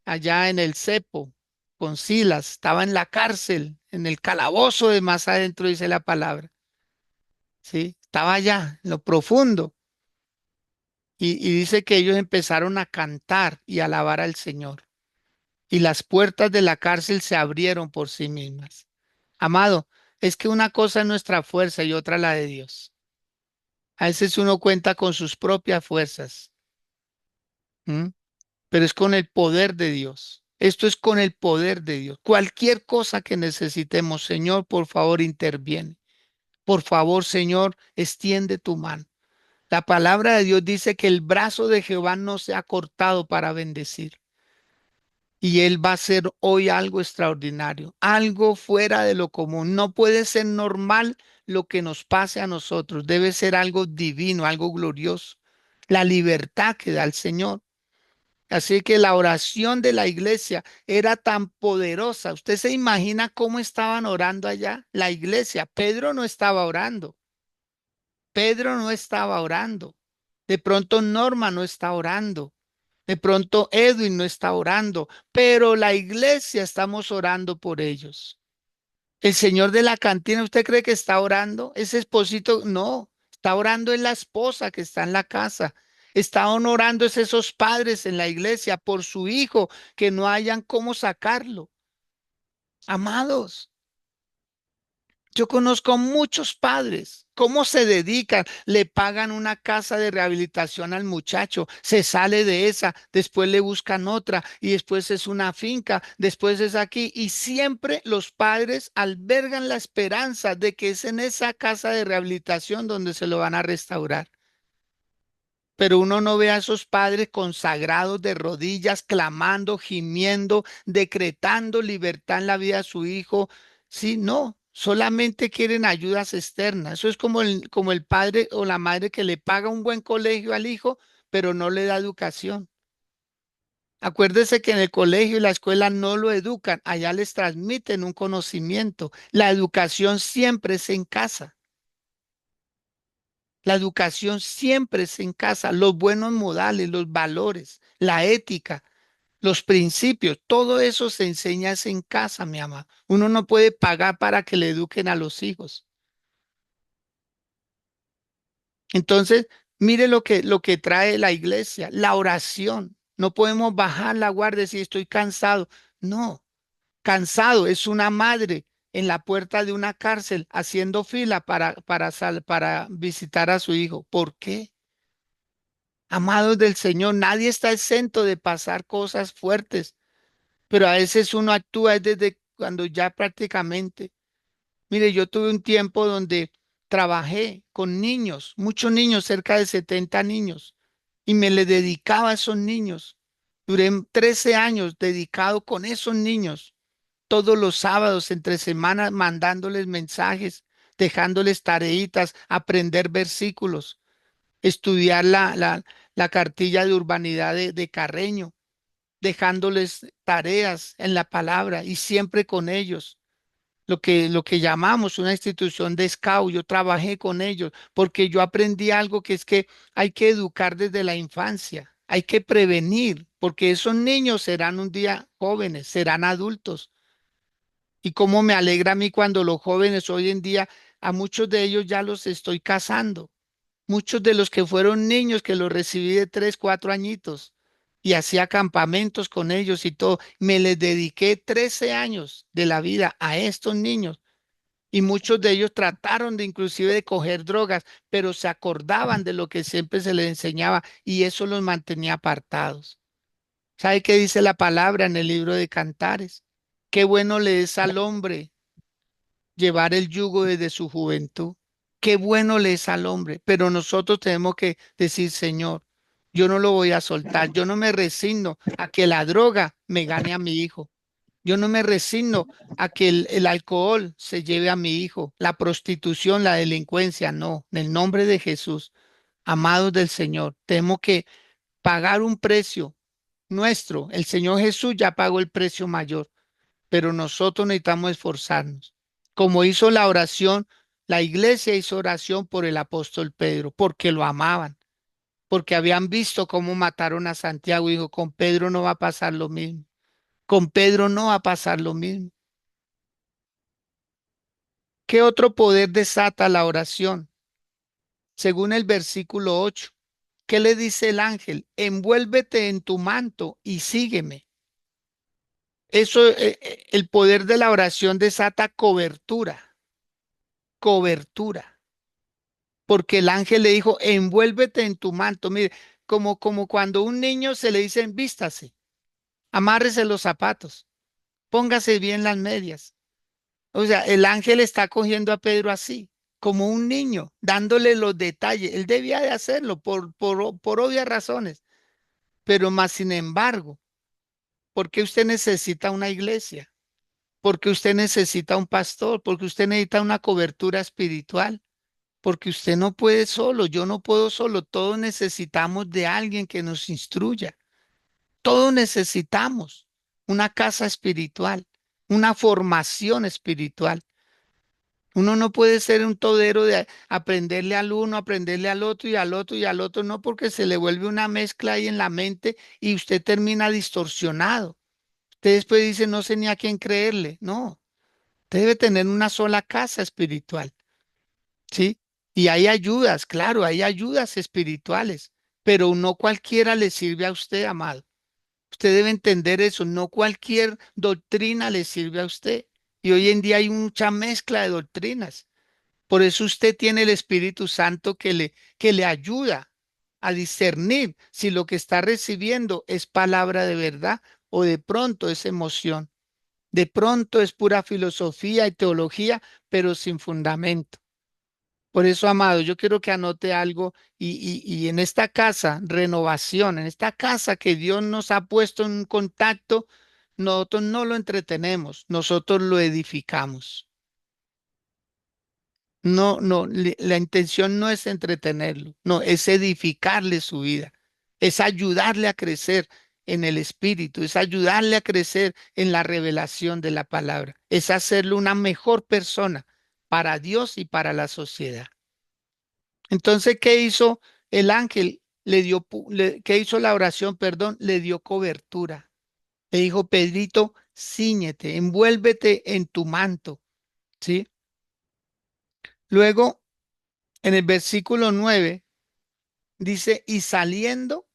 allá en el cepo con Silas, estaba en la cárcel, en el calabozo de más adentro, dice la palabra, ¿sí? Estaba allá, en lo profundo, y dice que ellos empezaron a cantar y a alabar al Señor, y las puertas de la cárcel se abrieron por sí mismas. Amado, es que una cosa es nuestra fuerza y otra la de Dios. A veces uno cuenta con sus propias fuerzas, ¿m? Pero es con el poder de Dios. Esto es con el poder de Dios. Cualquier cosa que necesitemos, Señor, por favor, interviene. Por favor, Señor, extiende tu mano. La palabra de Dios dice que el brazo de Jehová no se ha cortado para bendecir. Y Él va a hacer hoy algo extraordinario, algo fuera de lo común. No puede ser normal lo que nos pase a nosotros. Debe ser algo divino, algo glorioso. La libertad que da el Señor. Así que la oración de la iglesia era tan poderosa. ¿Usted se imagina cómo estaban orando allá? La iglesia. Pedro no estaba orando. Pedro no estaba orando. De pronto Norma no está orando. De pronto Edwin no está orando. Pero la iglesia estamos orando por ellos. El señor de la cantina, ¿usted cree que está orando? Ese esposito, no. Está orando en la esposa que está en la casa. Está honorando esos padres en la iglesia por su hijo que no hayan cómo sacarlo. Amados, yo conozco muchos padres. ¿Cómo se dedican? Le pagan una casa de rehabilitación al muchacho, se sale de esa, después le buscan otra y después es una finca, después es aquí y siempre los padres albergan la esperanza de que es en esa casa de rehabilitación donde se lo van a restaurar. Pero uno no ve a esos padres consagrados de rodillas, clamando, gimiendo, decretando libertad en la vida de su hijo. Sí, no, solamente quieren ayudas externas. Eso es como el padre o la madre que le paga un buen colegio al hijo, pero no le da educación. Acuérdese que en el colegio y la escuela no lo educan, allá les transmiten un conocimiento. La educación siempre es en casa. La educación siempre es en casa. Los buenos modales, los valores, la ética, los principios, todo eso se enseña es en casa, mi amado. Uno no puede pagar para que le eduquen a los hijos. Entonces, mire lo que trae la iglesia, la oración. No podemos bajar la guardia si estoy cansado. No. Cansado es una madre en la puerta de una cárcel haciendo fila para visitar a su hijo. ¿Por qué? Amados del Señor, nadie está exento de pasar cosas fuertes, pero a veces uno actúa desde cuando ya prácticamente. Mire, yo tuve un tiempo donde trabajé con niños, muchos niños, cerca de 70 niños, y me le dedicaba a esos niños. Duré 13 años dedicado con esos niños todos los sábados, entre semanas, mandándoles mensajes, dejándoles tareitas, aprender versículos, estudiar la cartilla de urbanidad de Carreño, dejándoles tareas en la palabra y siempre con ellos. Lo que llamamos una institución de scout, yo trabajé con ellos porque yo aprendí algo que es que hay que educar desde la infancia, hay que prevenir, porque esos niños serán un día jóvenes, serán adultos y cómo me alegra a mí cuando los jóvenes hoy en día, a muchos de ellos ya los estoy casando. Muchos de los que fueron niños que los recibí de 3, 4 añitos y hacía campamentos con ellos y todo. Me les dediqué 13 años de la vida a estos niños y muchos de ellos trataron de inclusive de coger drogas, pero se acordaban de lo que siempre se les enseñaba y eso los mantenía apartados. ¿Sabe qué dice la palabra en el libro de Cantares? Qué bueno le es al hombre llevar el yugo desde su juventud. Qué bueno le es al hombre, pero nosotros tenemos que decir, Señor, yo no lo voy a soltar, yo no me resigno a que la droga me gane a mi hijo, yo no me resigno a que el alcohol se lleve a mi hijo, la prostitución, la delincuencia, no, en el nombre de Jesús, amados del Señor, tenemos que pagar un precio nuestro, el Señor Jesús ya pagó el precio mayor pero nosotros necesitamos esforzarnos. Como hizo la oración, la iglesia hizo oración por el apóstol Pedro, porque lo amaban, porque habían visto cómo mataron a Santiago y dijo, con Pedro no va a pasar lo mismo, con Pedro no va a pasar lo mismo. ¿Qué otro poder desata la oración? Según el versículo 8, ¿qué le dice el ángel? Envuélvete en tu manto y sígueme. Eso, el poder de la oración desata cobertura, cobertura. Porque el ángel le dijo, envuélvete en tu manto. Mire, como cuando a un niño se le dice, vístase, amárrese los zapatos, póngase bien las medias. O sea, el ángel está cogiendo a Pedro así, como un niño, dándole los detalles. Él debía de hacerlo por obvias razones, pero más sin embargo, ¿por qué usted necesita una iglesia? ¿Porque usted necesita un pastor? ¿Porque usted necesita una cobertura espiritual? Porque usted no puede solo, yo no puedo solo, todos necesitamos de alguien que nos instruya. Todos necesitamos una casa espiritual, una formación espiritual. Uno no puede ser un todero de aprenderle al uno, aprenderle al otro y al otro y al otro, no porque se le vuelve una mezcla ahí en la mente y usted termina distorsionado. Usted después dice, no sé ni a quién creerle. No, usted debe tener una sola casa espiritual. ¿Sí? Y hay ayudas, claro, hay ayudas espirituales, pero no cualquiera le sirve a usted, amado. Usted debe entender eso, no cualquier doctrina le sirve a usted. Y hoy en día hay mucha mezcla de doctrinas. Por eso usted tiene el Espíritu Santo que le ayuda a discernir si lo que está recibiendo es palabra de verdad o de pronto es emoción. De pronto es pura filosofía y teología, pero sin fundamento. Por eso, amado, yo quiero que anote algo y en esta casa, renovación, en esta casa que Dios nos ha puesto en contacto, nosotros no lo entretenemos, nosotros lo edificamos. No, no, la intención no es entretenerlo, no, es edificarle su vida, es ayudarle a crecer en el espíritu, es ayudarle a crecer en la revelación de la palabra, es hacerlo una mejor persona para Dios y para la sociedad. Entonces, ¿qué hizo el ángel? ¿Qué hizo la oración? Perdón, le dio cobertura. Le dijo, Pedrito, cíñete, envuélvete en tu manto, ¿sí? Luego, en el versículo 9 dice, y saliendo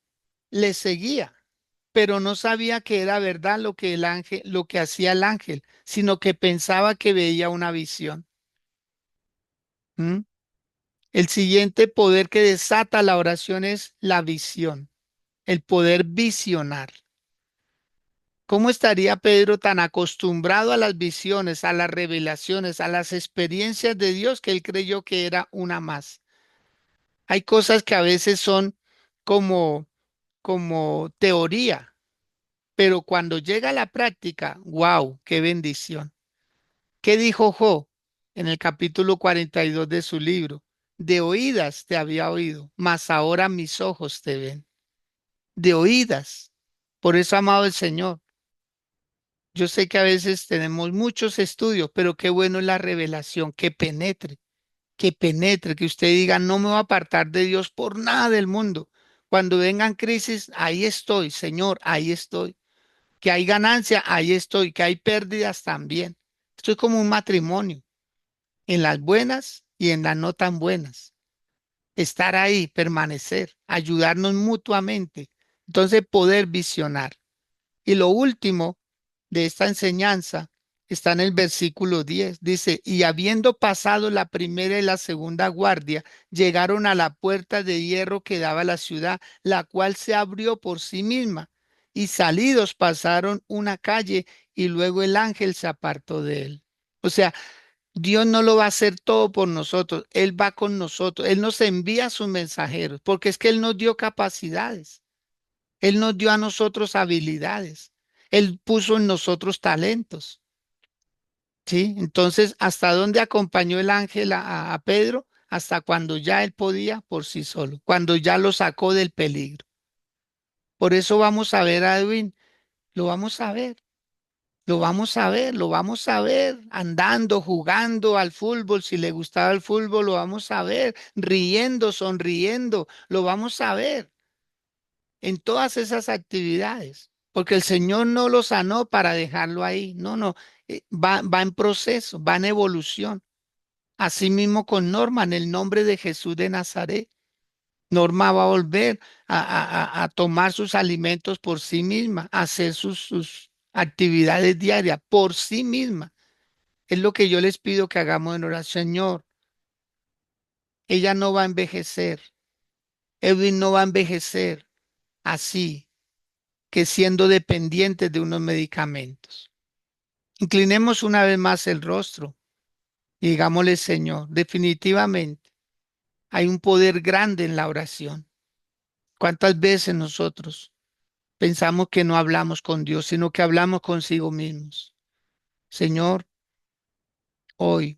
le seguía, pero no sabía que era verdad lo que el ángel, lo que hacía el ángel, sino que pensaba que veía una visión. ¿Mm? El siguiente poder que desata la oración es la visión, el poder visionar. ¿Cómo estaría Pedro tan acostumbrado a las visiones, a las revelaciones, a las experiencias de Dios que él creyó que era una más? Hay cosas que a veces son como, como teoría, pero cuando llega a la práctica, wow, qué bendición. ¿Qué dijo Job en el capítulo 42 de su libro? De oídas te había oído, mas ahora mis ojos te ven. De oídas. Por eso ha amado el Señor. Yo sé que a veces tenemos muchos estudios, pero qué bueno es la revelación, que penetre, que usted diga, no me voy a apartar de Dios por nada del mundo. Cuando vengan crisis, ahí estoy, Señor, ahí estoy. Que hay ganancia, ahí estoy. Que hay pérdidas también. Esto es como un matrimonio, en las buenas y en las no tan buenas. Estar ahí, permanecer, ayudarnos mutuamente. Entonces, poder visionar. Y lo último de esta enseñanza está en el versículo 10. Dice, y habiendo pasado la primera y la segunda guardia, llegaron a la puerta de hierro que daba a la ciudad, la cual se abrió por sí misma. Y salidos pasaron una calle y luego el ángel se apartó de él. O sea, Dios no lo va a hacer todo por nosotros, Él va con nosotros, Él nos envía a sus mensajeros, porque es que Él nos dio capacidades. Él nos dio a nosotros habilidades. Él puso en nosotros talentos. ¿Sí? Entonces, ¿hasta dónde acompañó el ángel a Pedro? Hasta cuando ya él podía por sí solo, cuando ya lo sacó del peligro. Por eso vamos a ver a Edwin, lo vamos a ver, lo vamos a ver, lo vamos a ver andando, jugando al fútbol, si le gustaba el fútbol, lo vamos a ver, riendo, sonriendo, lo vamos a ver en todas esas actividades, porque el Señor no lo sanó para dejarlo ahí, no, no, va en proceso, va en evolución. Asimismo con Norma, en el nombre de Jesús de Nazaret, Norma va a volver a tomar sus alimentos por sí misma, a hacer sus actividades diarias por sí misma. Es lo que yo les pido que hagamos en oración, Señor. Ella no va a envejecer, Edwin no va a envejecer así que siendo dependientes de unos medicamentos. Inclinemos una vez más el rostro y digámosle, Señor, definitivamente hay un poder grande en la oración. ¿Cuántas veces nosotros pensamos que no hablamos con Dios, sino que hablamos consigo mismos? Señor, hoy,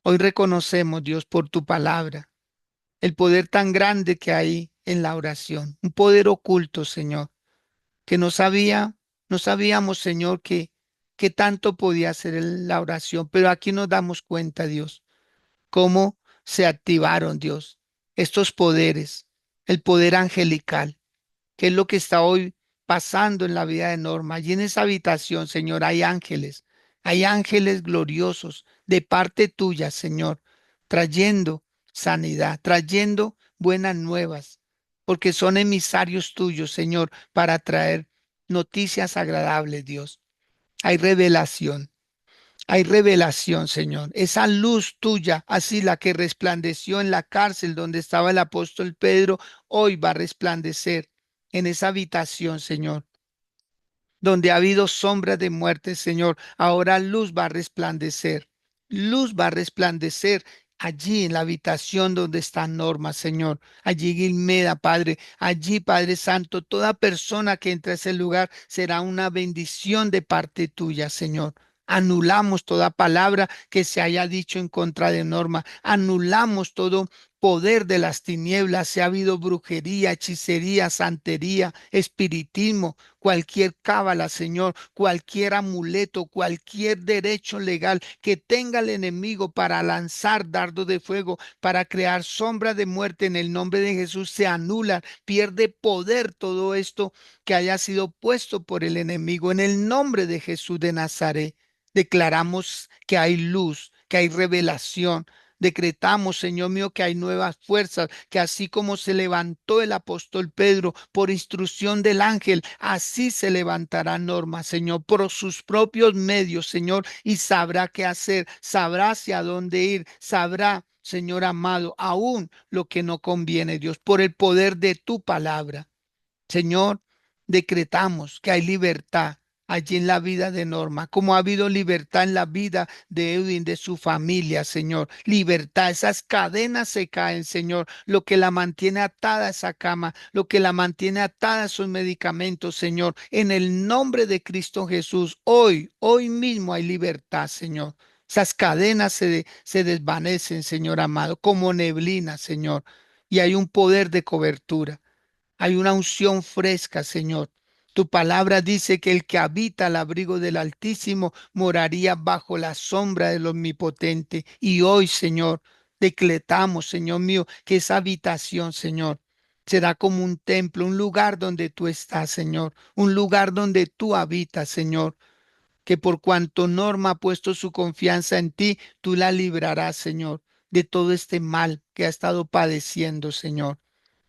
hoy reconocemos, Dios, por tu palabra, el poder tan grande que hay en la oración, un poder oculto, Señor, que no sabíamos, Señor, que tanto podía hacer la oración, pero aquí nos damos cuenta, Dios, cómo se activaron, Dios, estos poderes, el poder angelical, que es lo que está hoy pasando en la vida de Norma. Allí en esa habitación, Señor, hay ángeles gloriosos de parte tuya, Señor, trayendo sanidad, trayendo buenas nuevas, porque son emisarios tuyos, Señor, para traer noticias agradables, Dios. Hay revelación. Hay revelación, Señor. Esa luz tuya, así la que resplandeció en la cárcel donde estaba el apóstol Pedro, hoy va a resplandecer en esa habitación, Señor, donde ha habido sombras de muerte, Señor. Ahora luz va a resplandecer. Luz va a resplandecer allí en la habitación donde está Norma, Señor, allí Guilmeda, Padre, allí, Padre Santo, toda persona que entre a ese lugar será una bendición de parte tuya, Señor. Anulamos toda palabra que se haya dicho en contra de Norma. Anulamos todo poder de las tinieblas. Si ha habido brujería, hechicería, santería, espiritismo, cualquier cábala, Señor, cualquier amuleto, cualquier derecho legal que tenga el enemigo para lanzar dardos de fuego, para crear sombra de muerte en el nombre de Jesús, se anula, pierde poder todo esto que haya sido puesto por el enemigo en el nombre de Jesús de Nazaret. Declaramos que hay luz, que hay revelación. Decretamos, Señor mío, que hay nuevas fuerzas, que así como se levantó el apóstol Pedro por instrucción del ángel, así se levantará Norma, Señor, por sus propios medios, Señor, y sabrá qué hacer, sabrá hacia dónde ir, sabrá, Señor amado, aún lo que no conviene, Dios, por el poder de tu palabra. Señor, decretamos que hay libertad allí en la vida de Norma, como ha habido libertad en la vida de Edwin, de su familia, Señor. Libertad, esas cadenas se caen, Señor. Lo que la mantiene atada a esa cama, lo que la mantiene atada a sus medicamentos, Señor. En el nombre de Cristo Jesús, hoy mismo hay libertad, Señor. Esas cadenas se desvanecen, Señor amado, como neblina, Señor. Y hay un poder de cobertura. Hay una unción fresca, Señor. Tu palabra dice que el que habita al abrigo del Altísimo moraría bajo la sombra del Omnipotente. Y hoy, Señor, decretamos, Señor mío, que esa habitación, Señor, será como un templo, un lugar donde tú estás, Señor, un lugar donde tú habitas, Señor, que por cuanto Norma ha puesto su confianza en ti, tú la librarás, Señor, de todo este mal que ha estado padeciendo, Señor.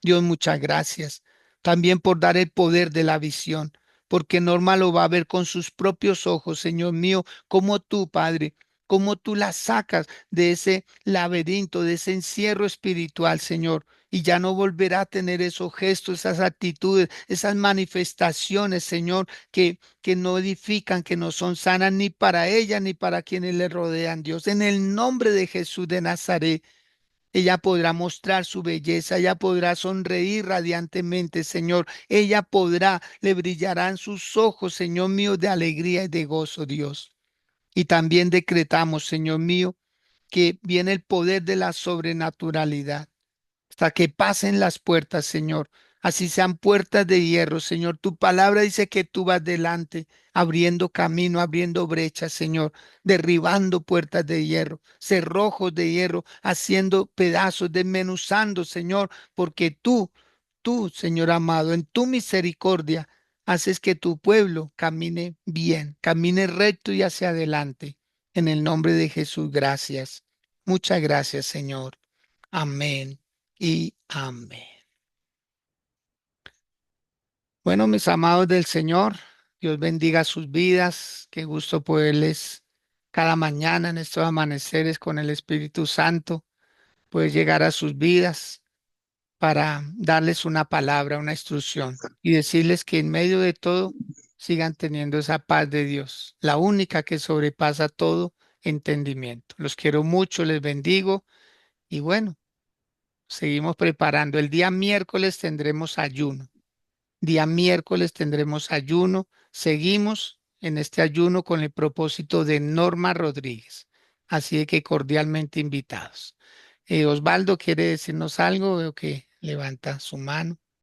Dios, muchas gracias. También por dar el poder de la visión, porque Norma lo va a ver con sus propios ojos, Señor mío, como tú, Padre, como tú la sacas de ese laberinto, de ese encierro espiritual, Señor. Y ya no volverá a tener esos gestos, esas actitudes, esas manifestaciones, Señor, que no edifican, que no son sanas ni para ella ni para quienes le rodean, Dios. En el nombre de Jesús de Nazaret. Ella podrá mostrar su belleza, ella podrá sonreír radiantemente, Señor. Ella podrá, le brillarán sus ojos, Señor mío, de alegría y de gozo, Dios. Y también decretamos, Señor mío, que viene el poder de la sobrenaturalidad hasta que pasen las puertas, Señor. Así sean puertas de hierro, Señor. Tu palabra dice que tú vas delante, abriendo camino, abriendo brechas, Señor, derribando puertas de hierro, cerrojos de hierro, haciendo pedazos, desmenuzando, Señor, porque tú, Señor amado, en tu misericordia, haces que tu pueblo camine bien, camine recto y hacia adelante. En el nombre de Jesús, gracias. Muchas gracias, Señor. Amén y amén. Bueno, mis amados del Señor, Dios bendiga sus vidas. Qué gusto poderles cada mañana en estos amaneceres con el Espíritu Santo, poder llegar a sus vidas para darles una palabra, una instrucción y decirles que en medio de todo sigan teniendo esa paz de Dios, la única que sobrepasa todo entendimiento. Los quiero mucho, les bendigo y bueno, seguimos preparando. El día miércoles tendremos ayuno. Día miércoles tendremos ayuno. Seguimos en este ayuno con el propósito de Norma Rodríguez. Así que cordialmente invitados. Osvaldo quiere decirnos algo, veo que levanta su mano.